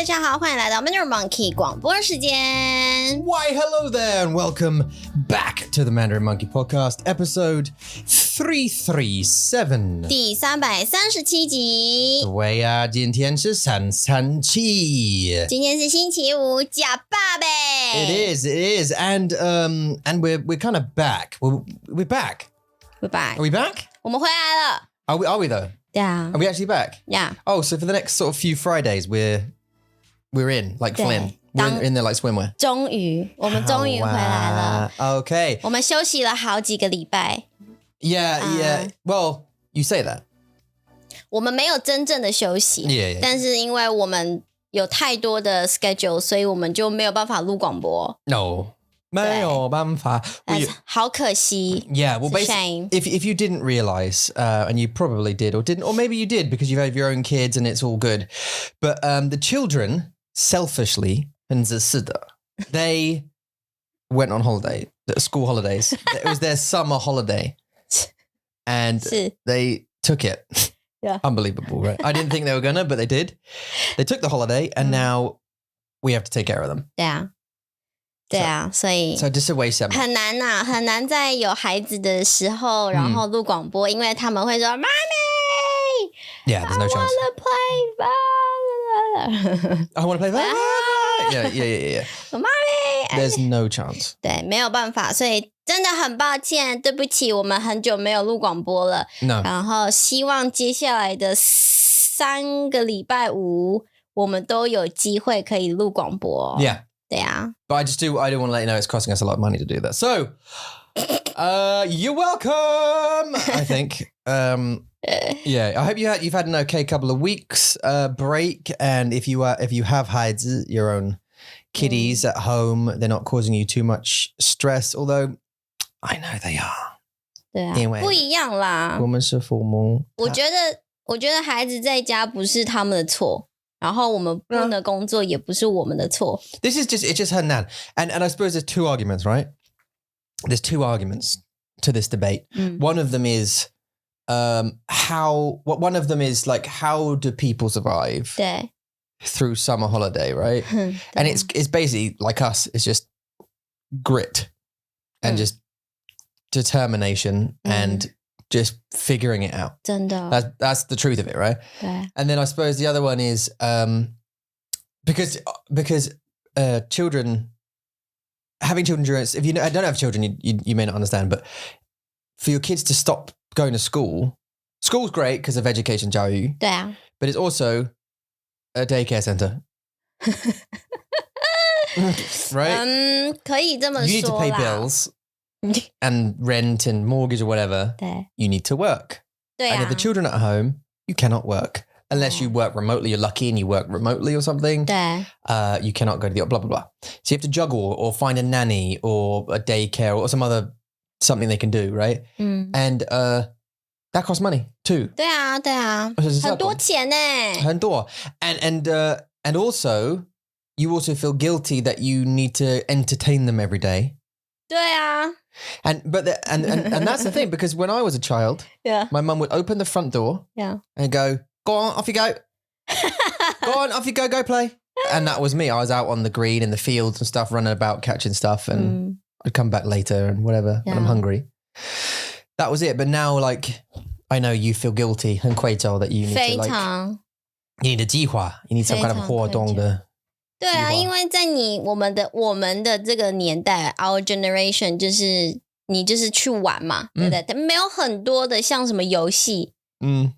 家好，欢迎来到 Mandarin Monkey 广播时间。 Why, hello there and welcome back to the Mandarin Monkey Podcast, episode 337. 第337集。对啊，今天是337。今天是星期五，假爸呗。It is, and we're kind of back. We're back. We're back. Are we back? 我们回来了。Are we though? 对啊。Are we actually back? Yeah. Oh, so for the next sort of few Fridays, we're in like Flynn. We're in there like swimwear. 我们终于回来了。Okay. 我们休息了好几个礼拜。Yeah. Well, you say that. 我们没有真正的休息。Yeah. 但是因为我们有太多的 schedule， 所以我们就没有办法录广播。No. 没有办法。好可惜。Yeah, well, shame. If you didn't realize, and you probably did or didn't, or maybe you did because you have your own kids and it's all good. But the children, selfishly, they went on holiday, school holidays. It was their summer holiday. And they took it. Yeah. Unbelievable, right? I didn't think they were gonna, but they did. They took the holiday and now we have to take care of them. 对啊，所以 So just a waste of 很难呐，很难在有孩子的时候，然后录广播，因为他们会说妈咪 Yeah, there's no chance. I want to play Yeah. 妈咪 There's no chance. 对，没有办法，所以真的很抱歉，对不起，我们很久没有录广播了。No. 然后希望接下来的3个礼拜五，我们都有机会可以录广播。Yeah. 对啊。But I do want to let you know it's costing us a lot of money to do that. So, you're welcome, I think. Yeah, I hope you've had an okay couple of weeks break, and if you have had your own kiddies at home, they're not causing you too much stress, although I know they are. 对啊，因为不一样啦。我们是父母。我觉得孩子在家不是他们的错。然后我们不能工作也不是我们的错。It's just 很难。And I suppose there's two arguments, right? There's two arguments to this debate. One of them is one of them is like how do people survive 对 through summer holiday, right? And it's basically like us, it's just grit and just determination and just figuring it out. 真的 That's the truth of it, right? 对 And then I suppose the other one is because having children during, if you don't have children, you may not understand, but for your kids to stop going to school's great because of education 教育 对啊 but it's also a daycare center. Right? 可以这么说啦 You need to pay bills and rent and mortgage or whatever. 对 You need to work. 对 And 啊 if the children are at home, you cannot work. Unless you work remotely, you're lucky and you work remotely or something. 对 You cannot go to the blah, blah, blah. So you have to juggle or find a nanny or a daycare or something they can do, right? And that costs money too. 对啊对啊很多钱呢 很多 and also you also feel guilty that you need to entertain them every day. 对啊 And that's the thing, because when I was a child, Yeah. my mum would open the front door Yeah. and go on, off you go. Go on, off you go play. And that was me. I was out on the green in the fields and stuff, running about catching stuff, and I'd come back later and whatever when I'm hungry. That was it. But now, like, I know you feel guilty and 愧疚 that you need 非 to like 常 you need a 计划 you need some kind of 活动的对啊，因为在我们的这个年代 our generation 就是你就是去玩嘛，对不对？没有很多的像什么游戏，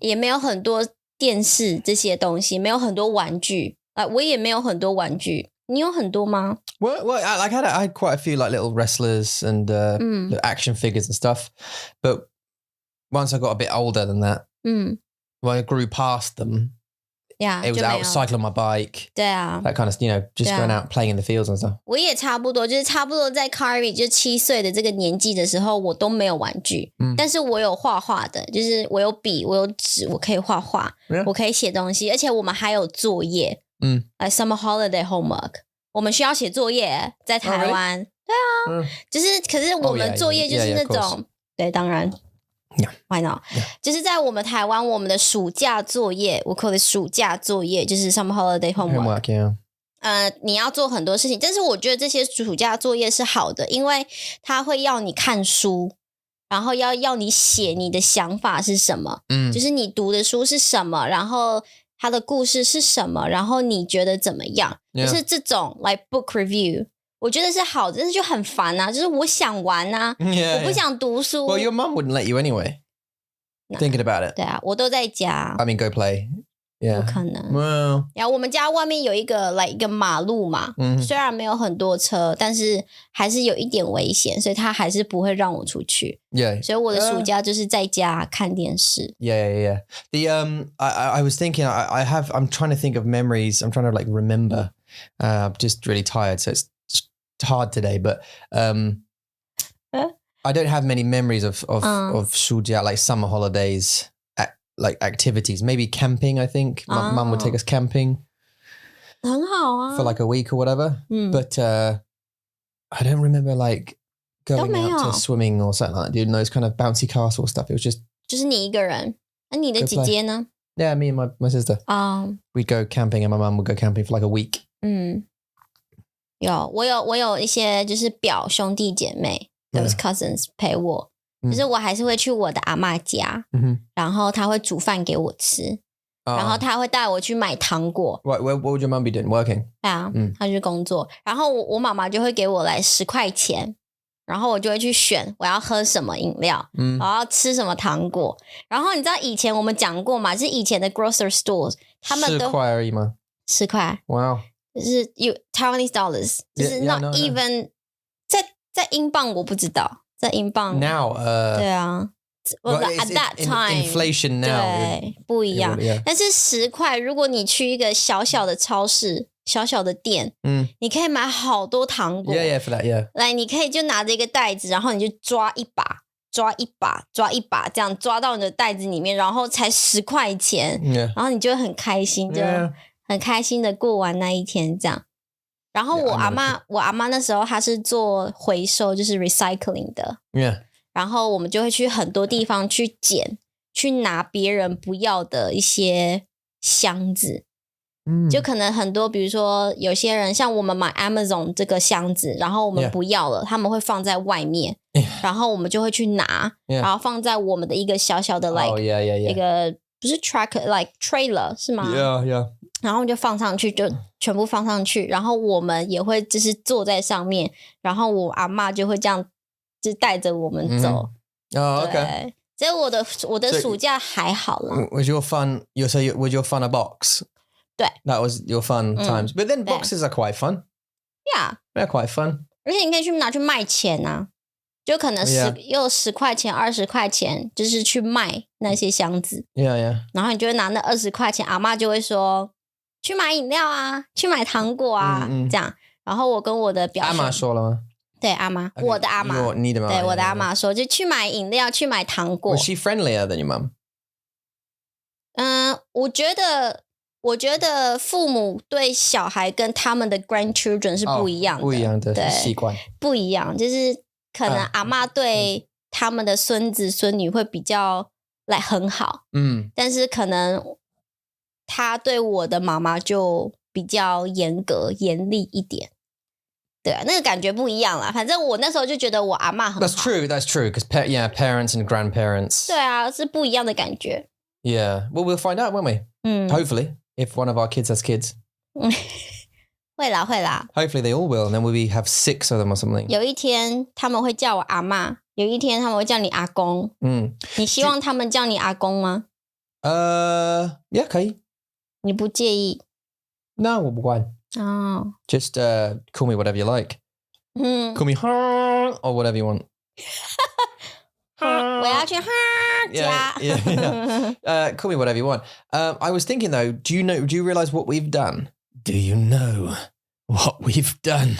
也没有很多电视这些东西，没有很多玩具啊，我也没有很多玩具。你有很多吗？ Well, I had quite a few like little wrestlers and the action figures and stuff, but once I got a bit older than that, when I grew past them, Yeah, it was out cycling my bike. 对啊 That kind of, just going out playing in the fields and stuff. 我也差不多，就是差不多在 Carrie 就7岁的这个年纪的时候，我都没有玩具，但是我有画画的，就是我有笔，我有纸，我可以画画，我可以写东西，而且我们还有作业，like summer holiday homework， 我们需要写作业，在台湾，对啊，就是可是我们作业就是那种，对，当然。Yeah. Why not? Yeah. 就是在我们台湾，我们的暑假作业，我 call it 暑假作业，就是 summer holiday homework. Yeah. 你要做很多事情，但是我觉得这些暑假作业是好的，因为它会要你看书，然后要你写你的想法是什么，就是你读的书是什么，然后它的故事是什么，然后你觉得怎么样？ 就是这种 like book review， 我觉得是好的，但是就很烦啊，就是我想玩啊，我不想读书。Well, your mum wouldn't let you anyway. Thinking about it. 对啊，我都在家。I mean, go play. Yeah. 不可能。Well. 然后我们家外面有一个马路嘛，虽然没有很多车，但是还是有一点危险，所以他还是不会让我出去。Yeah. 所以我的暑假就是在家看电视。Yeah. The I was thinking I'm trying to think of memories. I'm trying to like remember. I'm just really tired, so it's hard today. But I don't have many memories of 暑假 like summer holidays. Like activities, maybe camping. I think my mum would take us camping 很好啊 for like a week or whatever. But I don't remember like going out to swimming or something like that, doing those kind of bouncy castle stuff. It was just 就是你一个人。那你的姐姐呢？ Yeah, me and my sister. We'd go camping, and my mum would go camping for like a week. 我有一些就是表兄弟姐妹 those cousins 陪我。就是我还是会去我的阿嬷家，然后他会煮饭给我吃，然后他会带我去買糖果。What would your mum be doing? Working? 对啊，他去工作，然后我妈妈就会给我来10块钱，然后我就会去选我要喝什么饮料，我要吃什么糖果。然后你知道以前我们讲过嘛，就是以前的 grocery stores， 他们都10块而已吗？10块。Wow. 就是 Taiwanese dollars， 就是 not even 在英镑我不知道。在英镑 now 对啊 well, at that time inflation now 对不一样，但是10块如果你去一个小小的超市小小的店你可以买好多糖果 yeah for that yeah 来你可以就拿着一个袋子然后你就抓一把这样抓到你的袋子里面然后才10块钱然后你就会很开心就很开心的过完那一天这样然后我阿嬷那时候她是做回收就是 recycling 的 yeah 然后我们就会去很多地方去捡去拿别人不要的一些箱子就可能很多比如说有些人像我们买 Amazon 这个箱子然后我们不要了他们会放在外面然后我们就会去拿然后放在我们的一个小小的 like 一个不是 tracker like trailer 是吗 yeah 然后就放上去就全部放上去然后我们也会就是坐在上面然后我阿嬷就会这样就带着我们走okay 所以我的暑假还好啦 Was your fun was your fun a box 对 That was your fun times But then boxes are quite fun Yeah They're quite fun 而且你可以拿去卖钱啊就可能有10块钱20块钱就是去卖那些箱子 Yeah 然后你就会拿那20块钱阿嬷就会说去买饮料啊去买糖果啊这样然后我跟我的表兄阿嬷说了吗对阿嬷我的阿嬷你的妈对我的阿嬷说就去买饮料去买糖果 Was she friendlier than your mum? 我觉得父母对小孩跟他们的 grandchildren 是不一样的不一样的对习惯不一样就是可能阿嬷对他们的孙子孙女会比较来很好但是可能他对我的妈妈就比较严格严厉一点对啊那个感觉不一样啦反正我那时候就觉得我阿嬷很好 That's true because parents and grandparents 对啊是不一样的感觉 Yeah well we'll find out won't we Hopefully if one of our kids has kids 会啦 Hopefully they all will and then we'll have 6 of them or something 有一天他们会叫我阿嬷有一天他们会叫你阿公你希望他们叫你阿公吗yeah 可以你不介意 No 我不管Just call me whatever you like Call me or whatever you want 我要去家 yeah. Call me whatever you want I was thinking though do you realize what we've done Do you know what we've done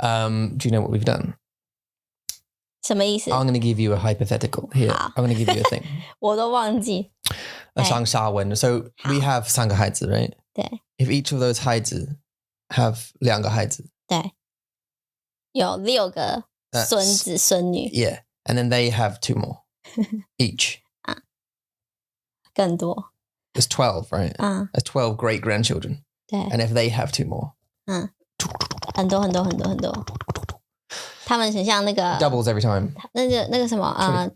Do you know what we've done 什么意思 I'm going to give you a hypothetical here I'm going to give you a thing 我都忘记上下文 So we have 3个孩子 right 对 If each of those 孩子 have 2个孩子对有6个孙子孙女 Yeah And then they have 2 more each. 更多。 There's 12, right? There's 12 great grandchildren. 对。 And if they have 2 more. 很多很多很多很多。他们很像那个 doubles every time. 那个什么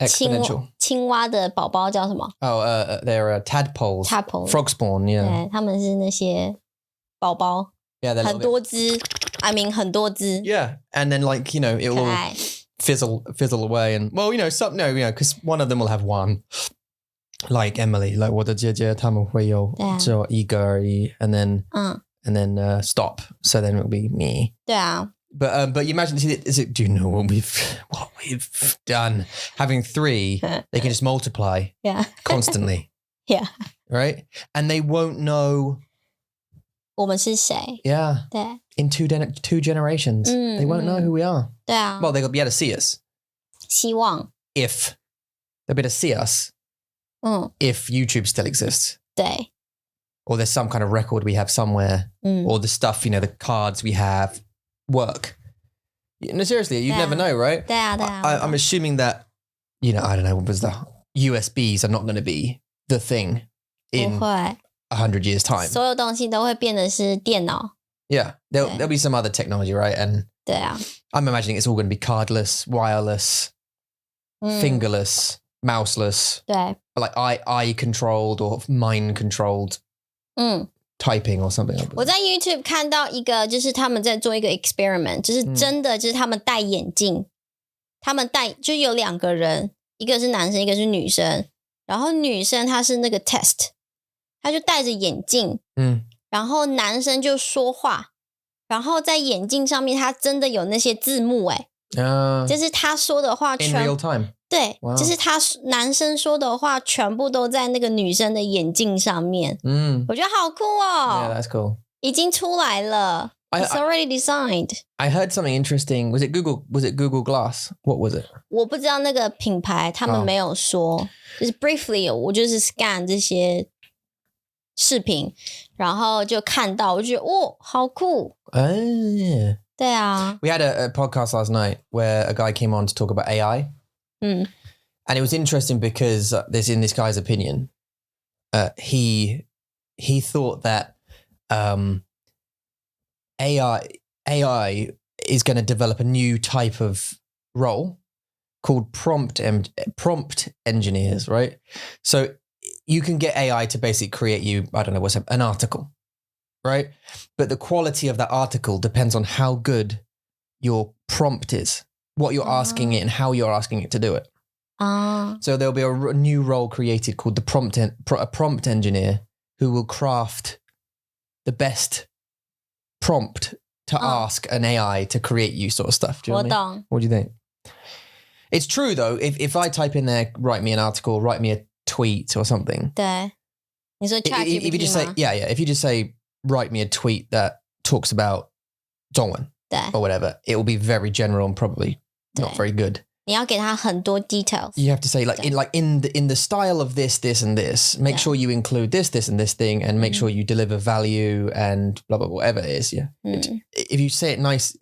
青蛙的宝宝叫什么 they're tadpoles. Tadpoles. Frog spawn, yeah. 对，他们是那些宝宝。 Yeah, they're 很多只 I mean 很多只 Yeah, and then like, you know, it will fizzle away and well, you know, because one of them will have 1. Like Emily, like 我的姐姐他们会有只有一个而已 and then stop. So then it'll be me. 对啊。 But you imagine, do you know what we've done? Having 3, they can just multiply constantly. Yeah. Right? And they won't know 我们是谁 Yeah. 对 In 2 generations. They won't know who we are. 对啊 Well, they'll be able to see us. 希望 If they'll be able to see us. If YouTube still exists. 对 Or there's some kind of record we have somewhere. Or the stuff, you know, the cards we have work. No, seriously, you never know, right? 对啊 I'm assuming that, you know, I don't know, what was the USBs are not going to be the thing in 不会 100 years' time. 所有东西都会变得是电脑 Yeah, there'll be some other technology, right? And 对啊 I'm imagining it's all going to be cardless, wireless, fingerless, mouseless, 对 like eye controlled or mind controlled typing or something. 我在 YouTube 看到一个就是他们在做一个 experiment 就是真的就是他们戴眼镜他们戴就有2个人一个是男生一个是女生然后女生她是那个 test 她就戴着眼镜然后男生就说话然后在眼镜上面他真的有那些字幕就是他说的话 in real time. 对 就是他男生说的话全部都在那个女生的眼镜上面我觉得好酷哦 Yeah, that's cool. 已经出来了 It's already designed. I heard something interesting. Was it Google Glass? What was it? 我不知道那个品牌他们没有说就是 briefly 我就是 scan 这些视频然后就看到我就觉得好酷 Yeah. 对啊 We had a podcast last night where a guy came on to talk about AI. And it was interesting because in this guy's opinion, he thought that AI is going to develop a new type of role called prompt engineers, right? So you can get AI to basically create you, I don't know, an article, right? But the quality of that article depends on how good your prompt is, what you're asking it and how you're asking it to do it. So there'll be a new role created called a prompt engineer who will craft the best prompt to ask an AI to create you sort of stuff. Do you know what I mean? What do you think? It's true though. If I type in there, write me an article, write me a tweet or something. 对你说 ChatGPT if you just say, yeah, if you just say, write me a tweet that talks about 中文 or whatever, it will be very general and probably not very good. 你要给他很多 details. You have to say in the style of this and this, make sure you include this and this thing and make sure you deliver value and blah, blah, whatever it is. Yeah. If you say it nice,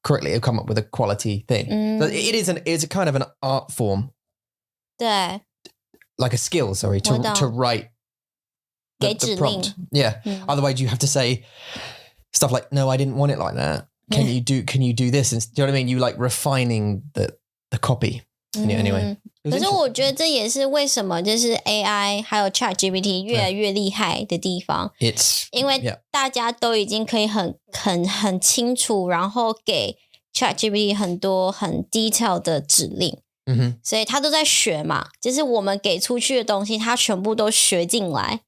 correctly, it'll come up with a quality thing. But it's a kind of an art form. 对 Like a skill, sorry, to write the prompt. Yeah. Otherwise you have to say stuff like, no, I didn't want it like that. Can you do this? And, do you know what I mean? You like refining the copy. Anyway. 可是我觉得这也是为什么就是 AI 还有 ChatGPT 越来越厉害的地方。因为大家都已经可以很清楚，然后给 ChatGPT 很多很 detail 的指令。所以他都在学嘛，就是我们给出去的东西，他全部都学进来。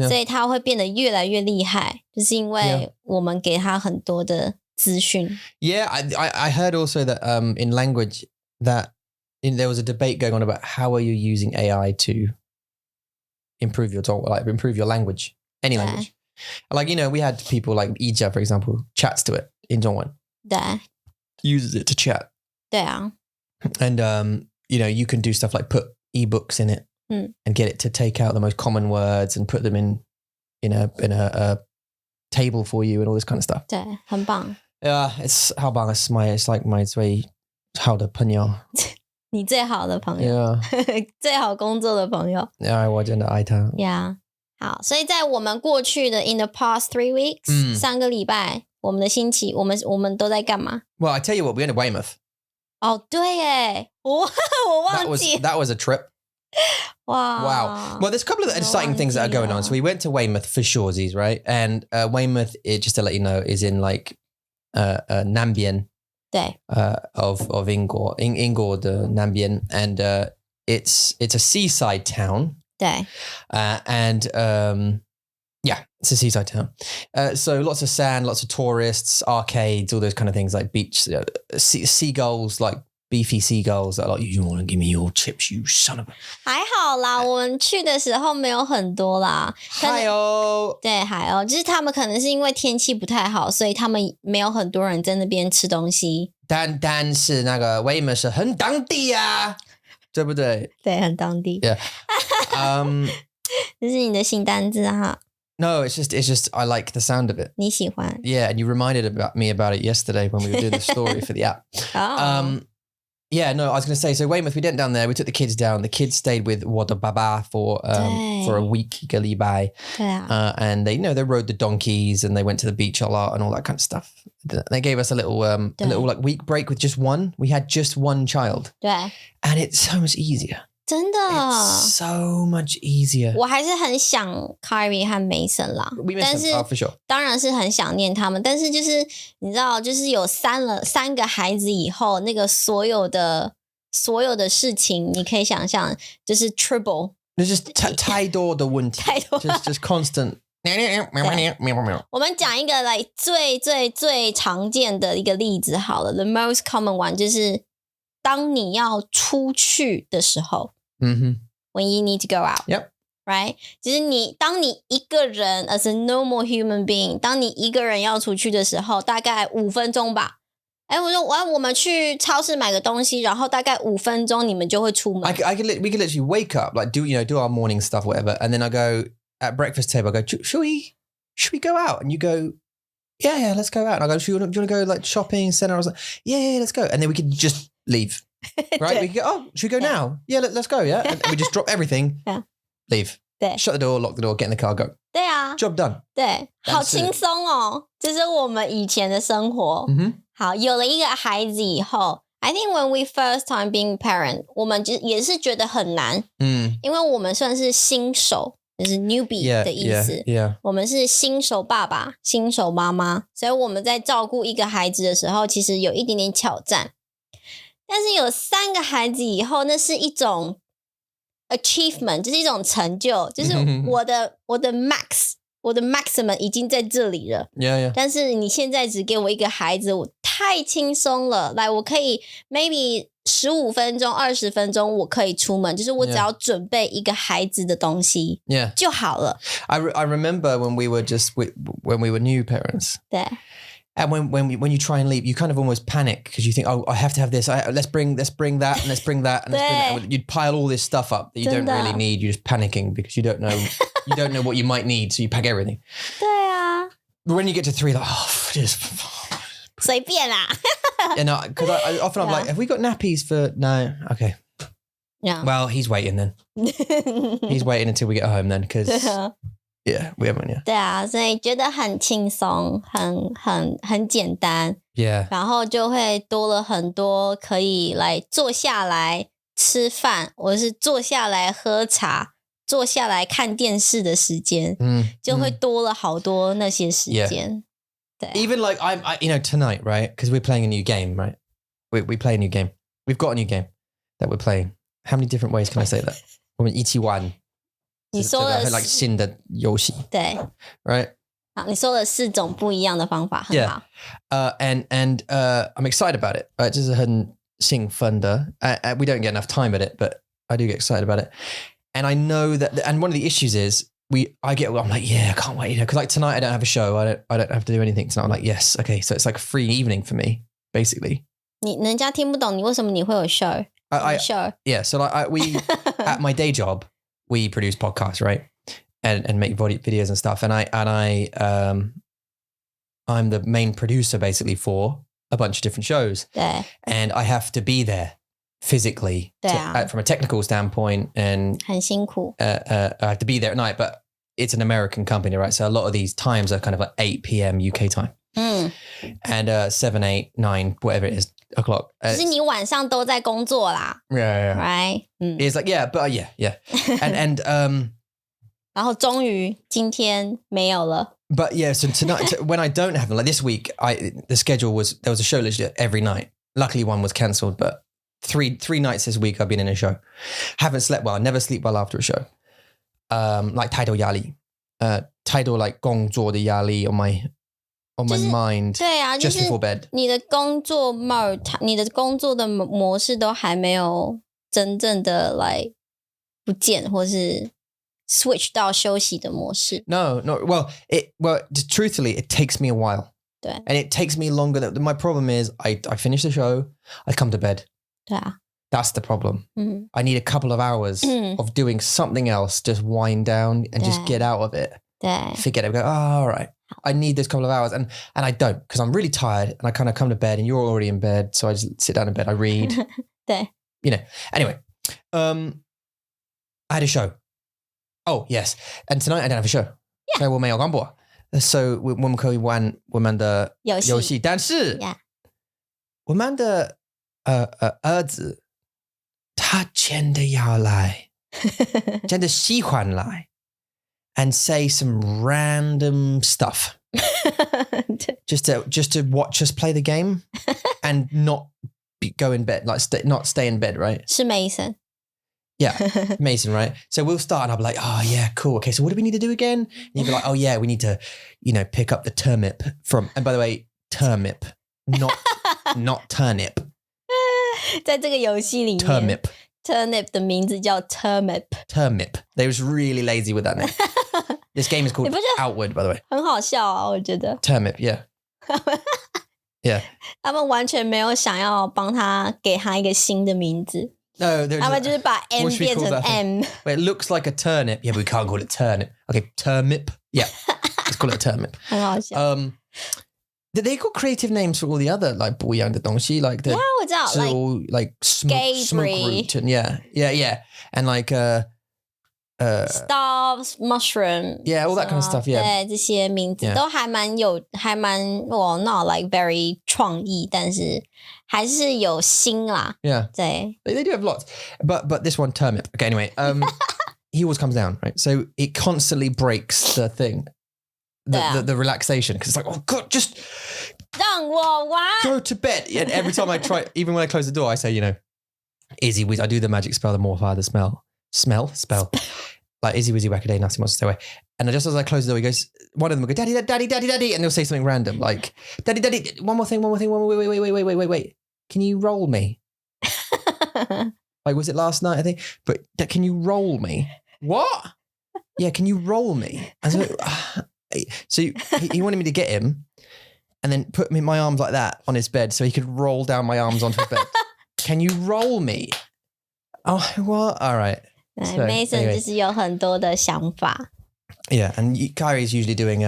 所以他会变得越来越厉害，就是因为我们给他很多的资讯。Yeah, I heard also that in language that there was a debate going on about how are you using AI to improve your language, any language. Like, you know, we had people like Ija, for example, chats to it in 中文。对 Uses it to chat. 对啊 And, you know, you can do stuff like put ebooks in it and get it to take out the most common words and put them in a table for you and all this kind of stuff. 对，很棒。Yeah, it's like my 最好的朋友你最好的朋友，最好工作的朋友。我真的爱他。Yeah， 好，所以在我们过去的 in the past 3 weeks，上个礼拜，我们的星期，我们都在干嘛 ？Well, I tell you what, we went to Weymouth. 哦，对耶，我忘记 That was a trip. Wow. Well, there's a couple of exciting things that are going on. So we went to Weymouth for shorties, right? And Weymouth, just to let you know, is in like Nambian. 对 of Ingor the Nambian, and it's a seaside town. 对 and yeah, it's a seaside town. So lots of sand, lots of tourists, arcades, all those kind of things like beach seagulls, like beefy seagulls that are like, you want to give me your chips, you son of a... 还好啦，我们去的时候没有很多啦。还有，对，还有，就是他们可能是因为天气不太好，所以他们没有很多人在那边吃东西。但是那个Weymouth是很当地啊，对不对？对，很当地。Yeah. 这是你的新单字哈。No, it's just I like the sound of it. 你喜欢 Yeah, and you reminded me about it yesterday when we were doing the story for the app. Oh. Yeah, no, I was going to say, so Weymouth, we went down there. We took the kids down. The kids stayed with Wada Baba for a week, Galibai. And they, they rode the donkeys and they went to the beach a lot and all that kind of stuff. They gave us a little like week break with just one. We had just one child. 对 And it's so much easier. 真的 It's so much easier. 我还是很想 Kyrie 和 Mason 啦， We miss 但 them, 是 for sure. 当然是很想念他们，但是就是你知道，就是有三个孩子以后，那个所有的事情，你可以想象，就是 triple。 There's just 太多的问题，太多 just constant. 我们讲一个来最常见的一个例子好了 ，the most common one 就是当你要出去的时候。When you need to go out, yep, right? 就是当你一个人 as a normal human being， 当你一个人要出去的时候，大概5分钟吧。我说我们去超市买个东西，然后大概5分钟你们就会出门。we could literally wake up, like do our morning stuff, whatever, and then I go at breakfast table. I go, should we go out? And you go, yeah, let's go out. And I go, do you want to go like shopping center? I was like, yeah, let's go. And then we could just leave. Right? We could go, oh, should we go now? Yeah, let's go, yeah? And we just drop everything, leave. 对 Shut the door, lock the door, get in the car, go. 对啊 Job done. 对，好轻松哦，这是我们以前的生活。好，有了一个孩子以后 I think when we first time being parent， 我们也是觉得很难，因为我们算是新手，就是 newbie 的意思。我们是新手爸爸、新手妈妈，所以我们在照顾一个孩子的时候，其实有一点点挑战。但是有3个孩子以后，那是一种 achievement， 就是一种成就，就是我的 max， 我的 maximum 已经在这里了。但是你现在只给我一个孩子，我太轻松了。来，我可以 maybe 15分钟、20分钟，我可以出门，就是我只要准备一个孩子的东西就好了。I remember when we were new parents. 对。And when you try and leave, you kind of almost panic because you think, oh, I have to have this. Let's bring that and let's bring that and let's bring that. You'd pile all this stuff up that you don't really need. You're just panicking because you don't know what you might need, so you pack everything. 对啊。But when you get to 3, like, just 随便啦。Yeah, no, because I'm like, have we got nappies for? No, okay. Yeah. Well, he's waiting then. He's waiting until we get home then, because yeah, we haven't yet. 对啊，所以觉得很轻松，很简单。Yeah. 然后就会多了很多可以来坐下来吃饭，或者是坐下来喝茶，坐下来看电视的时间，就会多了好多那些时间。对。Even like I tonight, right? Because we're playing a new game, right? We play a new game. We've got a new game that we're playing. How many different ways can I say that? 我们一起玩。你说了 like 新的游戏。对。Right. 好，你说了4种不一样的方法，很好。And I'm excited about it. 这是很兴奋的。We don't get enough time at it, but I do get excited about it. And I know that, and one of the issues is I'm like, yeah, I can't wait, because like tonight I don't have a show. I don't have to do anything tonight. I'm like, yes, okay. So it's like a free evening for me, basically. 人家听不懂你为什么你会有 show. Show. Yeah. So like we at my day job, we produce podcasts, right? And make videos and stuff. And I'm the main producer basically for a bunch of different shows. Yeah. And I have to be there physically from a technical standpoint, and 很辛苦。I have to be there at night, but it's an American company, right? So a lot of these times are kind of like 8 p.m. UK time. And 7, 8, 9, whatever it is, o'clock. 就是你晚上都在工作啦。Yeah. Right? It's like, yeah. And 然后终于今天没有了。But yeah, so tonight, when I don't have them, like this week, the schedule there was a show literally every night. Luckily one was cancelled, but three nights this week I've been in a show. Haven't slept well. I never sleep well after a show. Like 太多压力，太多 like 工作的压力 on my mind. 对啊， just before bed. 你的工作 mode， 你的工作的模式都还没有真正的 like 不见，或是 switch 到休息的模式。No. Well, truthfully, it takes me a while. 对。And it takes me longer. My problem is I finish the show, I come to bed. 对啊。That's the problem. I need a couple of hours of doing something else, just wind down and just get out of it. 对。 Forget it. Go, all right. I need those couple of hours. And I don't, because I'm really tired and I kind of come to bed and you're already in bed. So I just sit down in bed. I read. 对。You know. Anyway, I had a show. Oh, yes. And tonight I don't have a show. Yeah. So 我没有广播. So 我们可以玩我们的游戏。但是我们的儿子他真的要来，真的喜欢来 and say some random stuff just to watch us play the game and not go in bed, like not stay in bed, right? 是 Mason. Yeah, Mason, right? So we'll start and I'll be like, oh yeah, cool. Okay, so what do we need to do again? And you'll be like, oh yeah, we need to, pick up the turnip from, and by the way, turnip, not turnip. 在这个游戏里面 Turnip 的名字叫 Turnip. They was really lazy with that name. This game is called Outward, by the way. 很好笑啊，我觉得 Turnip, yeah. Yeah. 他们完全没有想要帮他给他一个新的名字。No, 他们就是把 M 变成 M. Well, it looks like a turnip. Yeah, but we can't call it turnip. Okay, turnip. Yeah, let's call it a turnip. 很好笑。They got creative names for all the other like 不一样的东西 like the 我知道 like smoke root and yeah and like Stars, mushroom, all that kind of stuff. Yeah, 对，这些名字都还蛮not like very 创意，但是还是有心啦。Yeah, 对 they do have lots, but this one turnip. Okay, anyway, he always comes down, right? So it constantly breaks the thing. The relaxation, because it's like, oh god, just 让我玩 go to bed. And every time I try, even when I close the door, I say, Izzy Wizzy, I do the magic spell, the morpher, the spell, like Izzy Wizzy Wackaday, Nasty Monster, stay away. And just as I close the door, he goes, one of them will go, daddy, and they'll say something random like, daddy, one more thing, wait, can you roll me? Like, was it last night, I think? But can you roll me? What? Yeah, can you roll me? So he wanted me to get him and then put my arms like that on his bed so he could roll down my arms onto his bed. Can you roll me? Oh, what? All right. So, Mason 就是有很多的想法。Yeah, and Kyrie's usually doing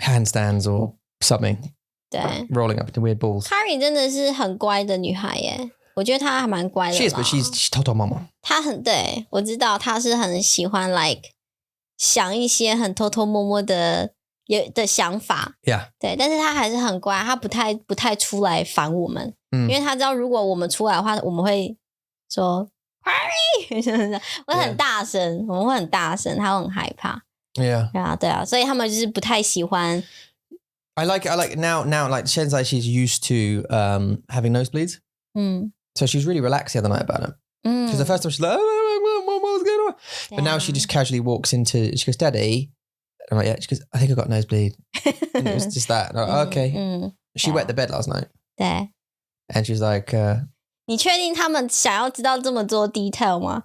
handstands or something. 对 rolling up into weird balls. Kyrie 真的是很乖的女孩耶，我觉得她还蛮乖的啦。She is, but she's 偷偷摸摸。她对，我知道她是很喜欢 like 想一些很偷偷摸摸的想法。Yeah. 对，但是她还是很乖，她不太出来烦我们，因为她知道如果我们出来的话，我们会说 Kyrie， 会很大声，我们会很大声，她会很害怕。Yeah. 对啊，所以他们就是不太喜欢。I like now like Shenzai, she's used to having nosebleeds. So she was really relaxed the other night about it. Because the first time she's like, what's going on? But now she just casually walks into, she goes, Daddy. I'm like, yeah. She goes, I think I got a nosebleed. And it was just that. And I'm like, okay. She wet the bed last night. 对。And she's like, 你确定他们想要知道这么多 detail 吗？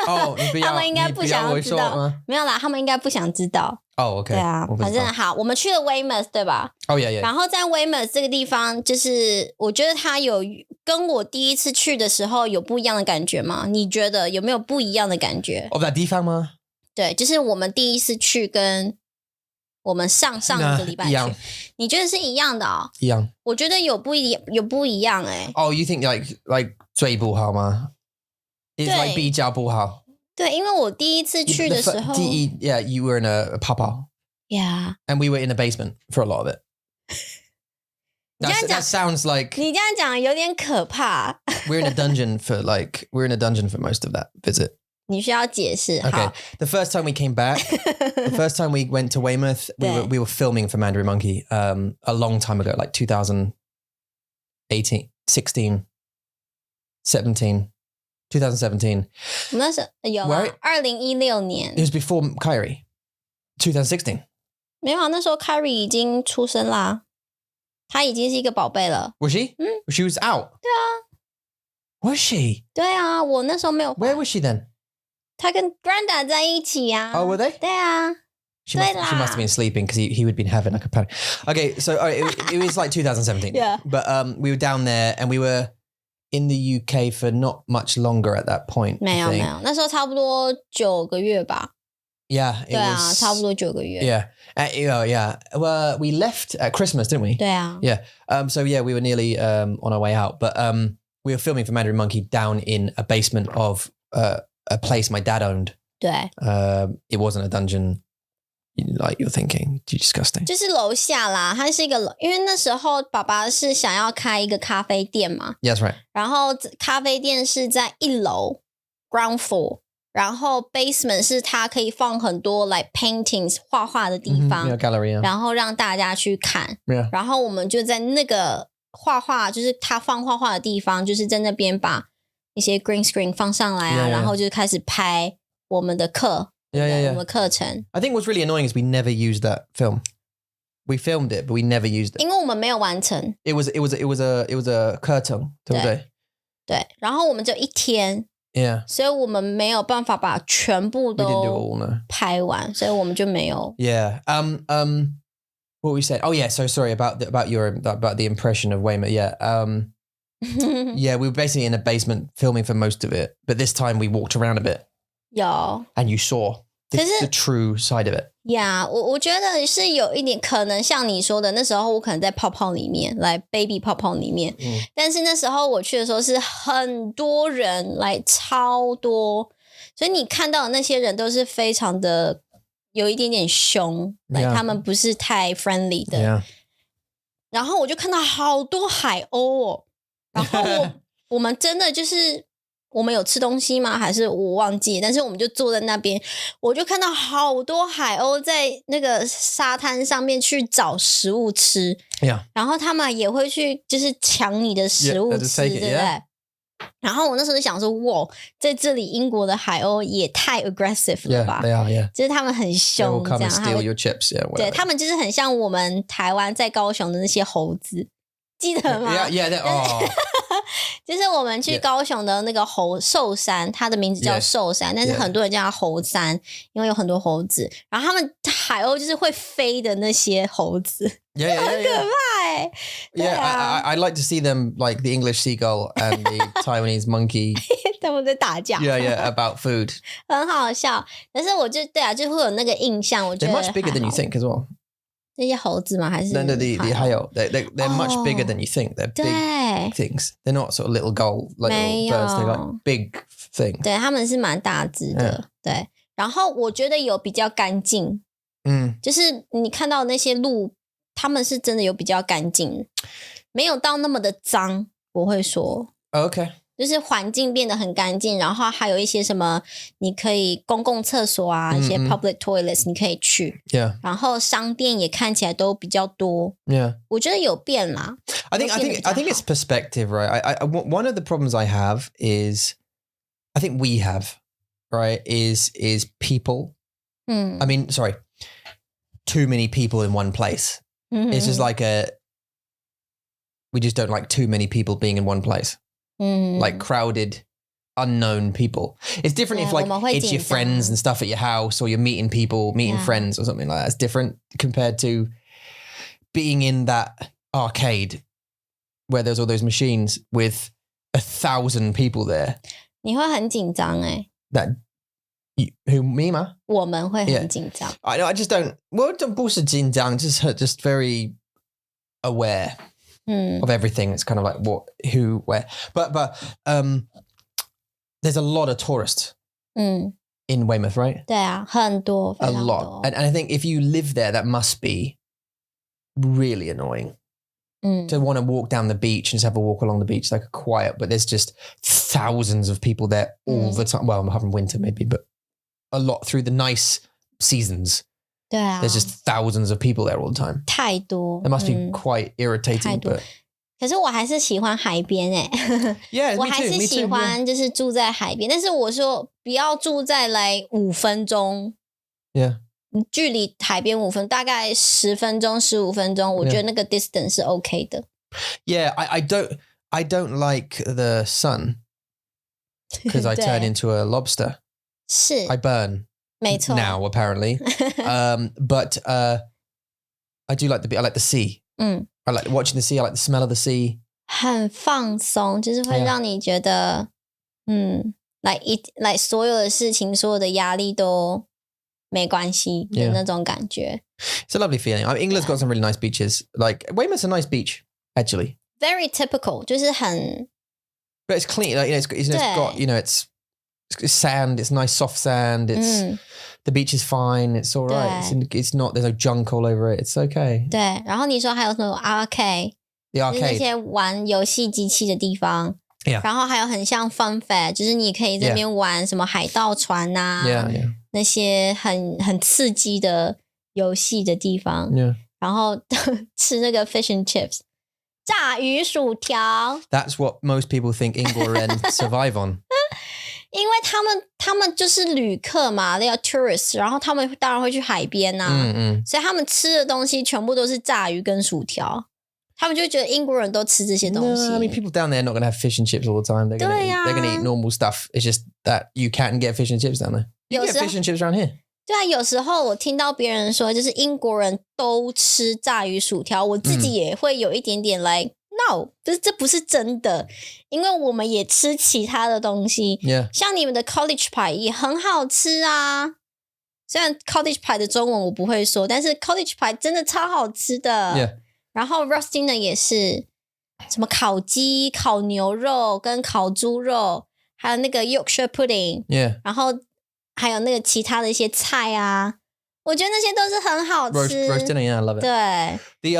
他们应该不想要知道。没有啦，他们应该不想知道。OK。对啊，反正好，我们去了 Weymouth 对吧yeah. 然后在 Weymouth 这个地方，就是我觉得它有跟我第一次去的时候有不一样的感觉吗？你觉得有没有不一样的感觉？ that 地方吗？对，就是我们第一次去跟我们上个礼拜去，你觉得是一样的哦？一样，我觉得有不一样哎。Oh, you think like 最不好吗？ It's like 比较不好。对，因为我第一次去的时候，yeah, you were in a 泡泡 ，yeah, and we were in a basement for a lot of it. That sounds like 你这样讲有点可怕。we're in a dungeon for most of that visit. 你需要解释。Okay, the first time we came back, the first time we went to Weymouth, we were filming for Mandarin Monkey a long time ago, like 2018, 16, 17, 2017. 我们那时候有2016年。It was before Kyrie, 2016. 没有，那时候 Kyrie 已经出生啦，他已经是一个宝贝了。Was she? She was out. 对啊。Was she? 对啊，我那时候没有。Where was she then? 他跟 Granda 在一起啊。Oh, were they? 对啊。She must have been sleeping because he would have been having like a panic. Okay, so it was like 2017. Yeah. But we were down there and we were in the UK for not much longer at that point. 没有，那时候差不多9个月吧。Yeah. 对啊，差不多9个月。Yeah. Yeah. Well, we left at Christmas, didn't we? 对啊。Yeah. So yeah, we were nearly on our way out. But we were filming for Mandarin Monkey down in a basement of a place my dad owned. 对。It wasn't a dungeon like you're thinking. Too disgusting. 就是楼下啦，它是一个，因为那时候爸爸是想要开一个咖啡店嘛。Yes, right. 然后咖啡店是在1楼 ground floor， 然后 basement 是它可以放很多 like paintings 画画的地方， gallery, yeah. 然后让大家去看。Yeah. 然后我们就在那个画画，就是他放画画的地方，就是在那边把一些 green screen 放上来啊， Yeah. 然后就开始拍我们的课。Yeah. 我们课程。I think what's really annoying is we never used that film. We filmed it, but we never used it. 因为我们没有完成。It was a 课程，对不对？对，然后我们就1天。Yeah. 所以我们没有办法把全部都拍完，所以我们就没有。Yeah. What we said? Oh yeah. So sorry about the impression of Weymouth. Yeah. Yeah. We were basically in a basement filming for most of it, but this time we walked around a bit. 有。And you saw the true side of it. Yeah. 我觉得是有一点可能像你说的，那时候我可能在泡泡里面，来 baby 泡泡里面。但是那时候我去的时候是很多人，来超多，所以你看到的那些人都是非常的有一点点凶， Yeah. 他们不是太 friendly 的。Yeah. 然后我就看到好多海鸥哦，然后我们真的就是我们有吃东西吗？还是我忘记？但是我们就坐在那边，我就看到好多海鸥在那个沙滩上面去找食物吃。Yeah. 然后他们也会去就是抢你的食物吃， Yeah, 对不对？ yeah. 然后我那时候就想说，哇，在这里英国的海鸥也太 aggressive 了吧？ Yeah, they are. Yeah. 就是他们很凶， They will come 这 and 样。steal your chips. Yeah. 对，他们就是很像我们台湾在高雄的那些猴子，记得吗？ Yeah. Oh. 就是我们去高雄的那个寿山，它的名字叫寿山， 但是很多人叫它猴山，因为有很多猴子。然后他们海鸥就是会飞的那些猴子， Yeah. 很可怕欸。 Yeah. I'd like to see them like the English seagull and the Taiwanese monkey. 他们在打架。Yeah. About food. 很好笑。但是我就对啊，就会有那个印象。我觉 They're 得 much bigger than you think as well. 那些猴子吗？还是 No, the 海鸥. They're much bigger than you think. They're big things. They're not sort of little gull like little birds. They're like big things. 对，他们是蛮大只的。对，然后我觉得有比较干净。就是你看到那些路，他们是真的有比较干净，没有到那么的脏。我会说 Okay. 就是环境变得很干净，然后还有一些什么，你可以公共厕所啊，一些 public toilets 你可以去。Yeah. 然后商店也看起来都比较多。Yeah. 我觉得有变啦。I think it's perspective, right? One of the problems I have is, I think we have, right, is people. I mean, sorry, too many people in one place. It's just like we just don't like too many people being in one place. Like crowded, unknown people. It's different if like it's your friends and stuff at your house, or you're meeting friends or something like that. It's different compared to being in that arcade where there's all those machines with 1,000 people there. 你会很紧张欸。Who me 吗？我们会很紧张。I know. I just don't. Well, 不是紧张, just very aware of everything. It's kind of like what, who, where. But there's a lot of tourists in Weymouth, right? 对啊，很多，非常多。A lot. And I think if you live there, that must be really annoying. To want to walk down the beach and just have a walk along the beach, like a quiet, but there's just thousands of people there all the time. Well, I'm having winter maybe, but a lot through the nice seasons. 对啊 There's just thousands of people there all the time. 太多 It must be quite irritating. But 可是我还是喜欢海边yeah, 我还是喜欢就是住在海边，但是我说不要住在来5分钟 Yeah. 距离海边5分大概10分钟15分钟我觉得那个 distance 是 OK 的 Yeah, I don't like the sun because I turn into a lobster. 是 I burn 没错 now apparently. But I do like I like the sea. I like watching the sea. I like the smell of the sea. 很放松就是会让你觉得like 所有的事情所有的压力都没关系的那种感觉 It's a lovely feeling. I mean, England's got some really nice beaches. Like Weymouth's a nice beach, actually. Very typical 就是很 But it's clean. Like, it's got it's sand. It's nice soft sand. It's the beach is fine. It's all right. It's not. There's no junk all over it. It's okay. 对然后你说还有什么 arcade The 就是那 arcade. 些玩游戏机器的地方 Yeah. 然后还有很像 fun fair 就是你可以在那边玩什么海盗船啊 Yeah. 那些很刺激的游戏的地方 Yeah. 然后吃那个 fish and chips 炸鱼薯条 That's what most people think Inglewood survive on. 因为他们就是旅客嘛 they are tourists 然后他们当然会去海边啊所以他们吃的东西全部都是炸鱼跟薯条他们就觉得英国人都吃这些东西 No, I mean, people down there are not going to have fish and chips all the time. They're going to eat normal stuff. It's just that you can't get fish and chips down there. You can get fish and chips around here. 对啊有时候我听到别人说就是英国人都吃炸鱼薯条我自己也会有一点点 like no 就是这不是真的因为我们也吃其他的东西 像你们的 cottage pie 也很好吃啊虽然 cottage pie 的中文我不会说但是 cottage pie 真的超好吃的然后 roasting 的也是什么烤鸡烤牛肉跟烤猪肉还有那个 Yorkshire pudding 然后还有那个其他的一些菜啊我觉得那些都是很好吃 Roasting, yeah, I love it. 对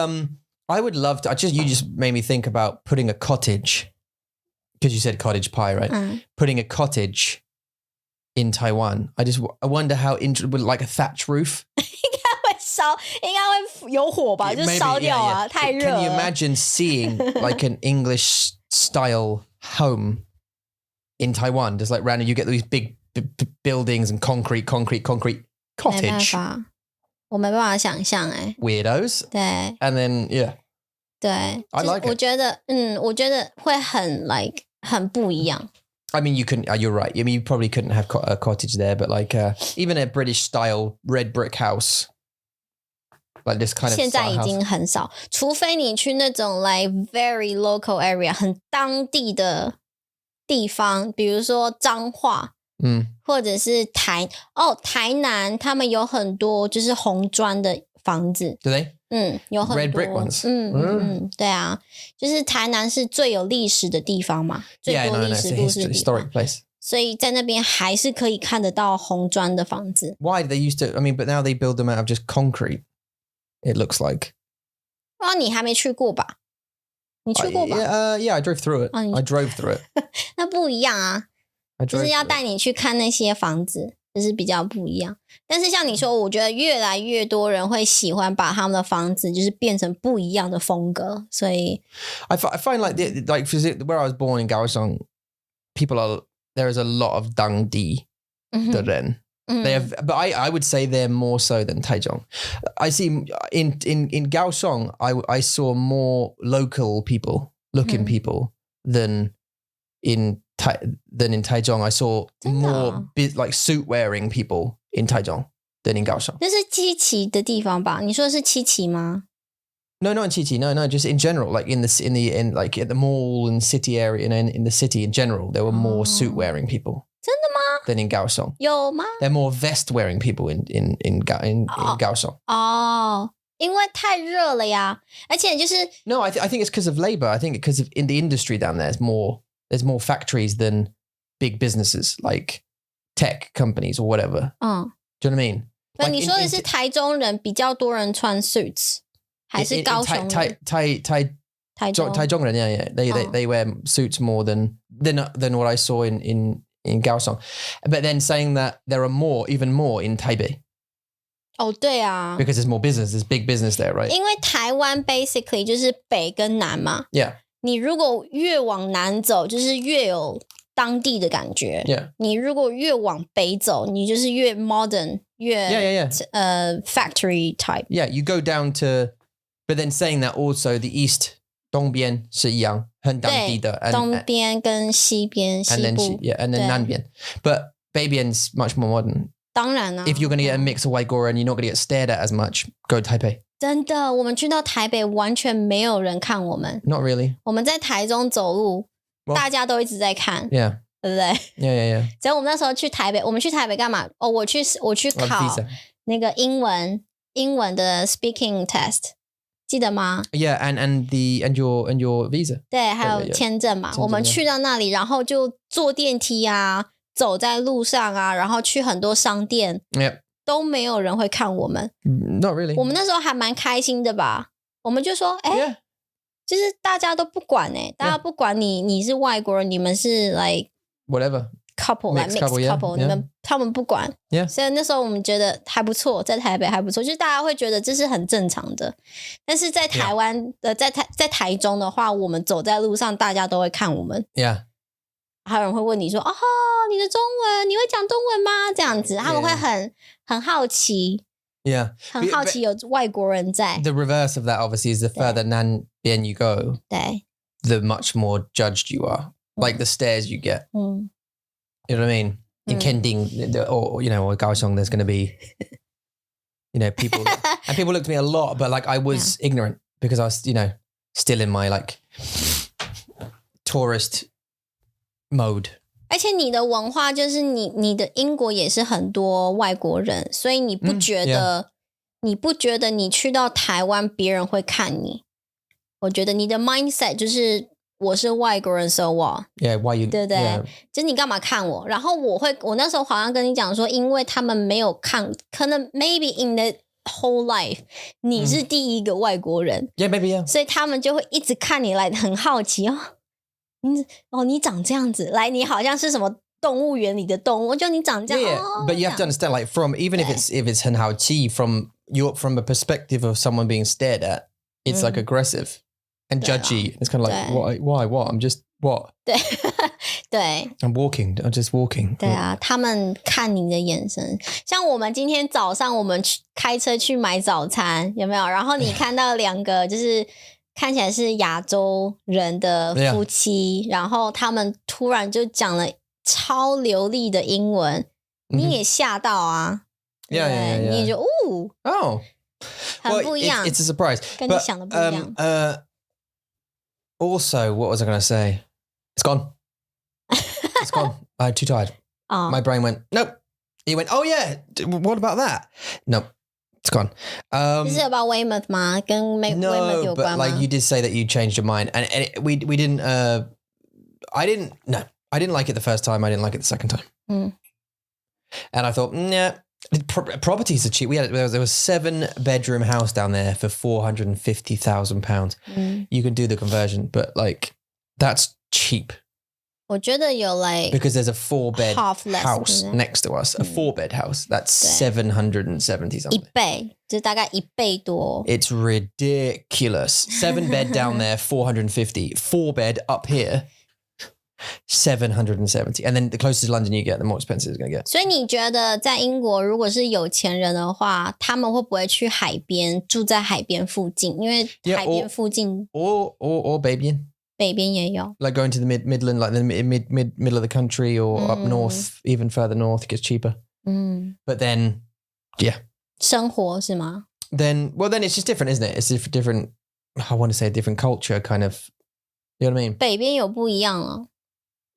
I would love to. You just made me think about putting a cottage because you said cottage pie, right? Putting a cottage in Taiwan. I wonder how with like a thatch roof. 应该会有火吧就烧掉啊太热了 Can you imagine seeing like an English style home in Taiwan just like random you get these big buildings and concrete cottage 没办法我没办法想象weirdos 对 and then 对 I like it 我觉得会很 like 很不一样I mean, you couldn't. You're right. I mean, you probably couldn't have a cottage there, but like even a British style red brick house, like this kind of. 现在已经很少，除非你去那种 like very local area， 很当地的地方，比如说彰化，或者是台南，他们有很多就是红砖的房子。Do they? 有很多 red brick ones. 对啊，就是台南是最有历史的地方嘛，最多历史故事的地方 historic place. 所以在那边还是可以看得到红砖的房子。Why they used to? I mean, but now they build them out of just concrete. It looks like. 你还没去过吧？你去过吧？Yeah, I drove through it. I drove through it. 那不一样啊，就是要带你去看那些房子。就是比较不一样，但是像你说，我觉得越来越多人会喜欢把他们的房子就是变成不一样的风格，所以 I find like where I was born in Kaohsiung, there is a lot of Dangdi 的人。They have, but I would say they're more so than Taichung. I see in Kaohsiung, I saw more local people, looking people than in Taichung. I saw more like suit wearing people in Taichung than in Kaohsiung. 这是七旗的地方吧？你说的是七旗吗？ No, not in Chichi. No, just in general, like in like at the mall and city area, and in the city in general, there were more suit wearing people. 真的吗？ than in Kaohsiung. 有吗？ They're more vest-wearing people in Kaohsiung. 哦，因为太热了呀，而且就是 No, I think it's because of labor. I think because of in the industry down there, there's more factories than big businesses like tech companies or whatever. Do you know what I mean? 那你说的是台中人比较多人穿 suits， 还是高雄人？台中人 yeah. They wear suits more than what I saw in Kaohsiung. But then saying that there are even more in Taipei. 哦，对啊 Because there's more business, there's big business there, right? 因为台湾 basically 就是北跟南嘛。Yeah. 你如果越往南走，就是越有当地的感觉。Yeah. 你如果越往北走，你就是越 modern， 越factory type. Yeah, you go down to, but then saying that also the east 东边是一样，很当地的。东边跟西边，西部。and then 南边。But 北边is much more modern. 当然啦。If you're going to get a mix of Uyghur and you're not going to get stared at as much, go Taipei. 真的，我们去到台北完全没有人看我们。Not really. 我们在台中走路，大家都一直在看。Yeah. 对不对 ？Yeah. 只要我们那时候去台北，我们去台北干嘛？哦，我去考那个英文的 speaking test， 记得吗 ？Yeah, and your visa. 对，还有签证嘛。我们去到那里，然后就坐电梯啊，走在路上啊，然后去很多商店， Yep. 都没有人会看我们。Not really. 我们那时候还蛮开心的吧？我们就说，Yeah. 就是大家都不管大家不管你是外国人，你们是 like whatever couple like mixed couple， 他们不管。Yeah. 所以那时候我们觉得还不错，在台北还不错，就是大家会觉得这是很正常的。但是在台湾在台中的话，我们走在路上，大家都会看我们。Yeah. 还有人会问你说：“哦，你的中文，你会讲中文吗？”这样子，他们会很好奇。Yeah. 很好奇有外国人在。The reverse of that obviously is the further Nanbian you go, 对 the much more judged you are. Like the stares you get. You know what I mean? In Kending or Kaohsiung, there's going to be, people, and people look at me a lot, but like I was ignorant because I was, still in my like tourist mode. 而且你的文化就是你的英国也是很多外国人，所以你不觉得你去到台湾别人会看你？我觉得你的 mindset 就是我是外国人 so what？ Yeah, why you？ 对不对？ Yeah. 就是你干嘛看我？然后我那时候好像跟你讲说，因为他们没有看，可能 maybe in the whole life 你是第一个外国人。Yeah, maybe yeah. 所以他们就会一直看你来，很好奇你长这样子，来你好像是什么动物园里的动物，就你长这样。Yeah, but you have to understand, like from even if it's 很好奇 from a perspective of someone being stared at, it's like aggressive and judgy. It's kind of like why what? I'm just what? 对 I'm just walking. 对啊，他们看你的眼神，像我们今天早上我们开车去买早餐，有没有？然后你看到两个就是看起来是亚洲人的夫妻，然后他们突然就讲了超流利的英文，你也吓到啊。Yeah. 你也就很不一样。 It's a surprise. 跟你想的不一样。Also, what was I going to say? It's gone. It's gone. I'm too tired. My brain went, nope. He went, oh yeah, what about that? Nope. It's gone. Is it about Weymouth 吗？跟 Weymouth 有关吗？ but like you did say that you changed your mind, and we didn't. I didn't like it the first time. I didn't like it the second time. And I thought, nah. Properties are cheap. There was 7-bedroom house down there for £450,000. You can do the conversion, but like that's cheap. 我觉得有 like because there's a 4-bed half-less house next to us, a 4-bed house that's 770 something. 一倍，就大概1倍多。 It's ridiculous. 7-bed down there, 450. 4-bed up here, 770. And then the closer to London you get, the more expensive it's going to get. 所以你觉得在英国，如果是有钱人的话，他们会不会去海边，住在海边附近？因为海边附近 or Bian. 北边也有。 Like going to the Midland, like the middle of the country or up north, even further north, it gets cheaper. But then, yeah. 生活是吗？ Then it's just different, isn't it? It's different, I want to say a different culture kind of, you know what I mean? 北边有不一样啊。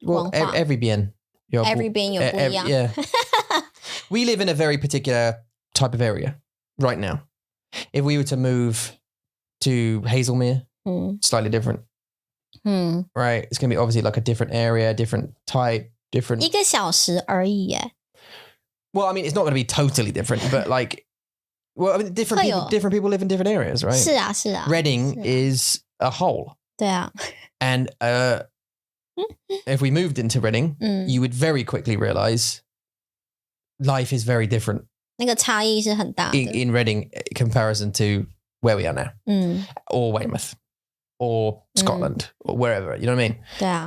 Well, every Bian. every 边有不一样。Yeah. We live in a very particular type of area right now. If we were to move to Hazelmere, slightly different. Right? It's going to be obviously like a different area, different type, different. 1个小时而已耶。Well, I mean, it's not going to be totally different, but like, well, I mean, different people live in different areas, right? 是啊，是啊。 Reading is a whole. 对啊。 And if we moved into Reading, you would very quickly realize life is very different. 那个差异是很大的。In Reading comparison to where we are now. Or Weymouth. Or Scotland. Or wherever. You know what I mean? 对啊。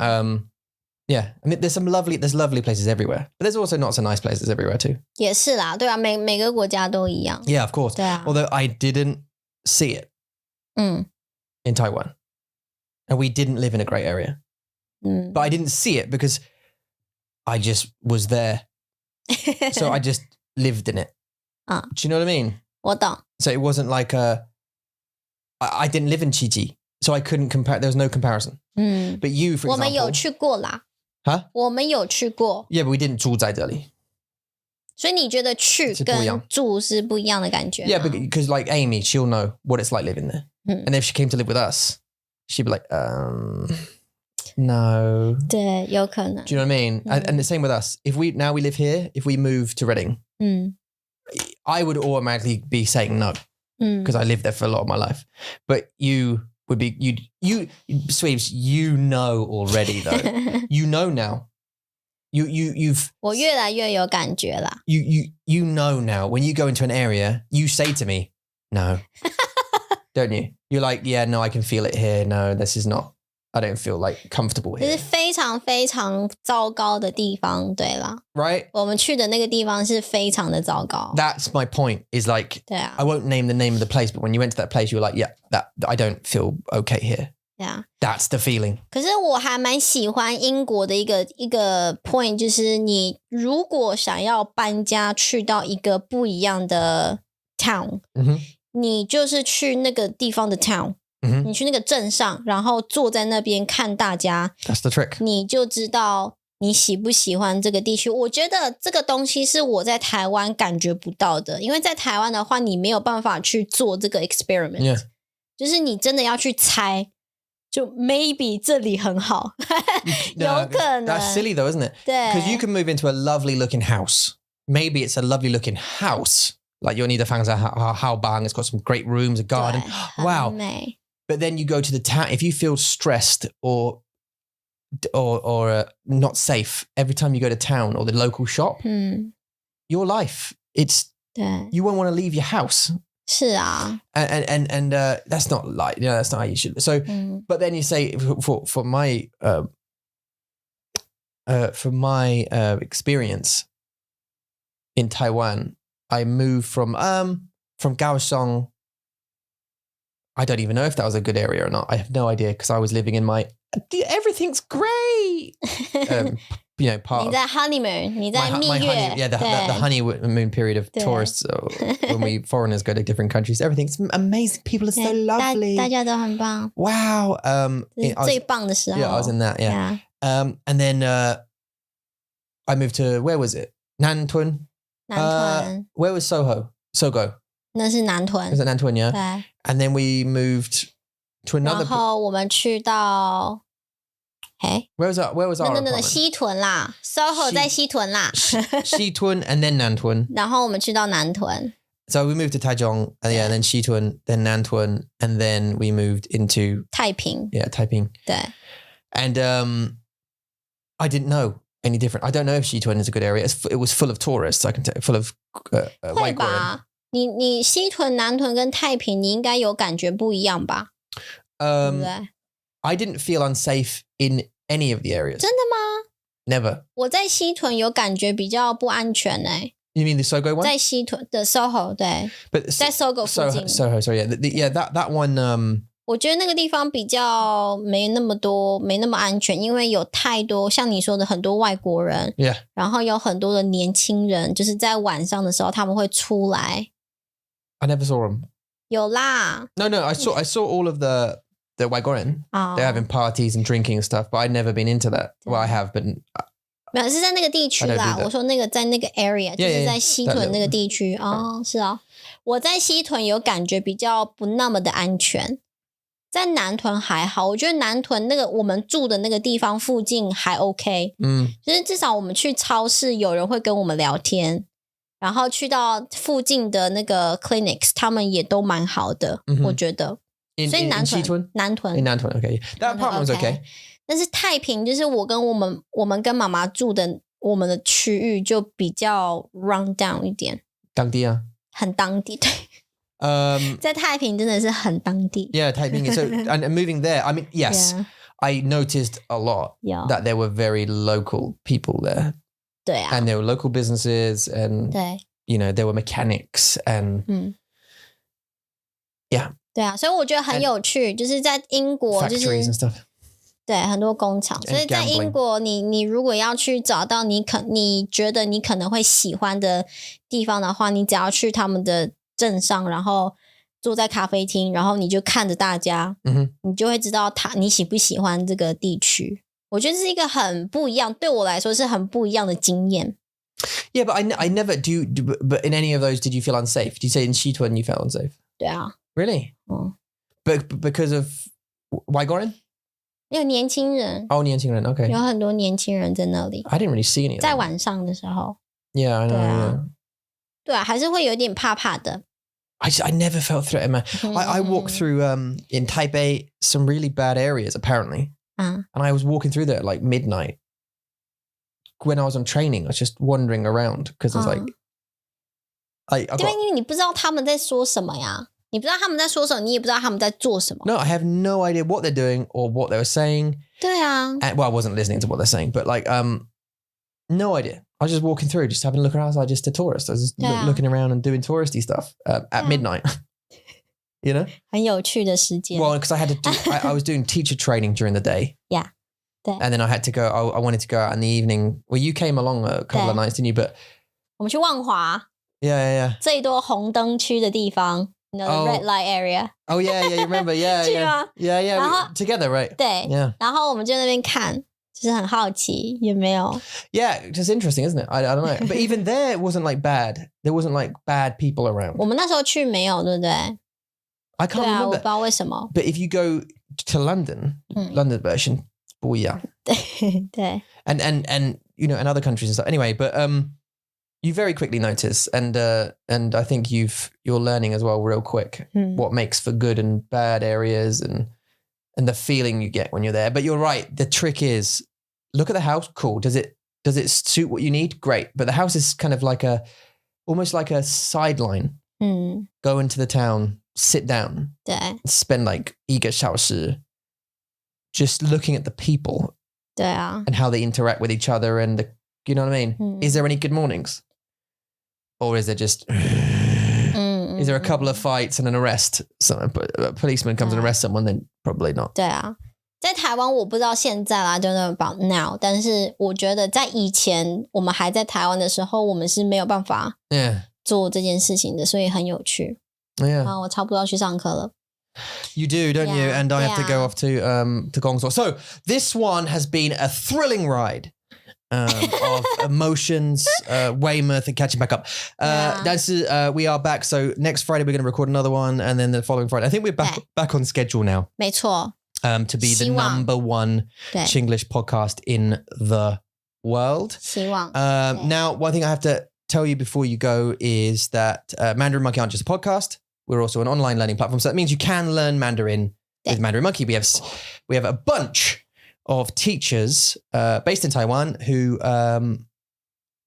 Yeah. I mean, there's lovely places everywhere. But there's also not so nice places everywhere too. 也是啦，对啊，每个国家都一样。 Yeah, of course. 对啊。 Although I didn't see it in Taiwan. And we didn't live in a great area. But I didn't see it because I just was there. So I just lived in it. Do you know what I mean? 我懂。 So it wasn't like I didn't live in Chichi. So I couldn't compare. There was no comparison. But you, for example. 我们有去过啦。 Huh? 我们有去过。 Yeah, but we didn't 住在这里。 所以你觉得去跟住是不一样的感觉吗？ Yeah, because like Amy, she'll know what it's like living there. And if she came to live with us, she'd be like, no. 对，有可能。 Do you know what I mean? And the same with us. If we live here, if we move to Reading, I would automatically be saying no because I lived there for a lot of my life. But you would be, you Sweeps, you know already though. You know now. You've 我越来越有感觉啦。 You know now when you go into an area, you say to me, no, don't you? You're like, yeah, no, I can feel it here. No, this is not. I don't feel like comfortable 就 here. 是非常非常糟糕的地方，对啦。 Right? 我们去的那个地方是非常的糟糕。 That's my point. Is like, 对啊。 I won't name the name of the place, but when you went to that place, you were like, yeah, that I don't feel okay here. 对啊。 That's the feeling. 可是我还蛮喜欢英国的一个 point， 就是你如果想要搬家去到一个不一样的 town， 你就是去那个地方的 town， 你去那个镇上，然后坐在那边看大家。 That's the trick. 你就知道你喜不喜欢这个地区。我觉得这个东西是我在台湾感觉不到的，因为在台湾的话，你没有办法去做这个 experiment， Yeah. 就是你真的要去猜。就 maybe 这里很好，有可能。 That's silly though, isn't it? 对。 Because you can move into a lovely looking house. Maybe it's a lovely looking house. Like you'll need to find out how bang. It's got some great rooms, a garden. 对， Wow. 很美。 But then you go to the town. If you feel stressed or not safe every time you go to town or the local shop, your life, it's 对， you won't want to leave your house. 是啊。 And that's not like, that's not how you should. So, but then you say for my experience in Taiwan, I moved from Kaohsiung. I don't even know if that was a good area or not. I have no idea because I was living in my everything's great. Part 你在 honeymoon， 你在蜜月， the honeymoon period of tourists. When we foreigners go to different countries, everything's amazing. People are so lovely. 大家都很棒。 Wow. 最棒的时候。 Yeah, I was in that. Yeah. And then I moved to, where was it? Nantun. 南屯。 Where was Soho? Sogo. 那是南屯。 Was it Nantun? Yeah. 对。 And then we moved to another. 然后我们去到。 Where was our apartment? 西屯啦 ，SOHO 在西屯啦。西屯 and then Nantun. 然后我们去到南屯。 So we moved to Taichung, and then Xitun, then Nantun, and then we moved into 太平。 Yeah, Taiping. 对。 And I didn't know any different. I don't know if Xitun is a good area. It was full of tourists. I can tell, full of 会吧？你西屯、南屯跟太平，你应该有感觉不一样吧？对不对？ I didn't feel unsafe in any of the areas. 真的吗？ Never. 我在西屯有感觉比较不安全欸。 You mean the Sogo one? 在西屯的 SOHO 对， But 在 SOGO 附近。 Soho, sorry, yeah, that one. 我觉得那个地方比较没那么安全，因为有太多像你说的很多外国人， Yeah. 然后有很多的年轻人，就是在晚上的时候他们会出来。 I never saw them. 有啦。 No, I saw all of the Wagoran. They're having parties and drinking and stuff, but I'd never been into that. Well, I have, but 没有是在那个地区啦。我说那个在那个 area， 就是在西屯那个地区。哦，是啊，我在西屯有感觉比较不那么的安全。在南屯还好，我觉得南屯那个我们住的那个地方附近还 OK， 就是至少我们去超市有人会跟我们聊天，然后去到附近的那个 clinics， 他们也都蛮好的，我觉得。所以南屯，okay. That apartment was okay. 但是太平就是我们跟妈妈住的我们的区域就比较 run down 一点，当地啊，很当地，对。在太平真的是很当地。Yeah, Taiping. So and moving there, I mean, yes, I noticed a lot that there were very local people there. 对啊 And there were local businesses and 对 you know, there were mechanics and yeah. 对啊，所以我觉得很有趣，就是在英国就是 factories and stuff. 对，很多工厂。所以在英国你如果要去找到你觉得你可能会喜欢的地方的话，你只要去他们的镇上，然后坐在咖啡厅，然后你就看着大家，你就会知道你喜不喜欢这个地区。我觉得是一个很不一样，对我来说是很不一样的经验。Yeah, but I never do. But in any of those, did you feel unsafe? Did you say in Sichuan you felt unsafe? 对啊。Really? But because of外国人？有年轻人。哦，年轻人 ，OK。有很多年轻人在那里。I didn't really see any. 在晚上的时候。Yeah, I know. 对啊，对啊，还是会有点怕怕的。I never felt threatened, man. I walked through in Taipei some really bad areas apparently, and I was walking through there at like midnight. When I was on training, I was just wandering around because I was like, 因为你不知道他们在说什么呀，你不知道他们在说什么，你也不知道他们在做什么。No, I have no idea what they're doing or what they were saying. 对啊。Well, I wasn't listening to what they're saying, but like, no idea. I was just walking through, just having a look around. I was like just a tourist. I was just looking around and doing touristy stuff at midnight. You know? 很有趣的时间。Well, because I had to do, I was doing teacher training during the day. Yeah. And then I had to go, I wanted to go out in the evening. Well, you came along a couple of nights, didn't you? But 我们去万华。Yeah. 最多红灯区的地方。You know, the red light area. Oh, yeah, you remember? Yeah. 然后 Together, right? 对。Yeah. 然后我们就在那边看。就是很好奇有没有 Yeah, just interesting, isn't it? I don't know. But even there, it wasn't like bad. There wasn't like bad people around. 我们那时候去没有，对不对？ I can't remember. 我不知道为什么。 But if you go to London, London version, 不一样。对。And you know, and other countries and stuff. Anyway, but you very quickly notice, and I think you're learning as well real quick what makes for good and bad areas and the feeling you get when you're there. But you're right. The trick is look at the house. Cool. Does it suit what you need? Great. But the house is kind of like almost like a sideline. Go into the town, sit down, spend like 1个小时 just looking at the people. 对啊。 And how they interact with each other and you know what I mean? Is there any good mornings? Or is there just is there a couple of fights and an arrest? So a policeman comes and arrests someone, then probably not. 对啊，在台湾我不知道现在啦 I don't know about now， 但是我觉得在以前我们还在台湾的时候，我们是没有办法做这件事情的，所以很有趣。Yeah. 我差不多要去上课了。You do, don't you? And I have to go off to Gongsuo. So this one has been a thrilling ride. Of emotions, Weymouth and catching back up. We are back. So next Friday we're going to record another one, and then the following Friday. I think we're back on schedule now. 没错。 To be the number one Chinglish podcast in the world. 希望。 Now, one thing I have to tell you before you go is that Mandarin Monkey aren't just a podcast. We're also an online learning platform. So that means you can learn Mandarin with Mandarin Monkey. We have a bunch of teachers based in Taiwan who are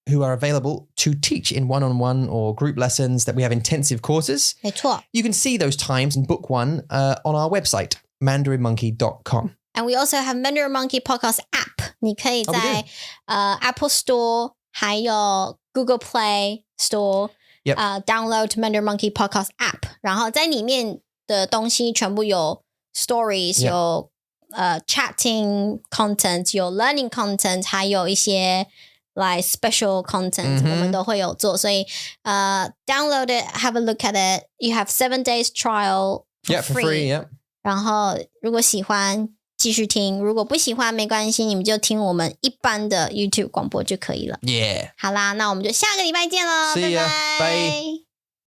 available to teach in one-on-one or group lessons. That we have intensive courses. 没错。 You can see those times and book one on our website, mandarinmonkey.com. And we also have Mandarin Monkey Podcast app. 你可以在Apple Store 还有 Google Play Store download Mandarin Monkey Podcast app. 然后在里面的东西全部有 stories 有chatting content 有 learning content 还有一些 like special content 我们都会有做，所以download it, have a look at it. You have 7 days trial for free. 然后如果喜欢继续听，如果不喜欢没关系，你们就听我们一般的 YouTube 广播就可以了。Yeah. 好啦，那我们就下个礼拜见了，拜拜。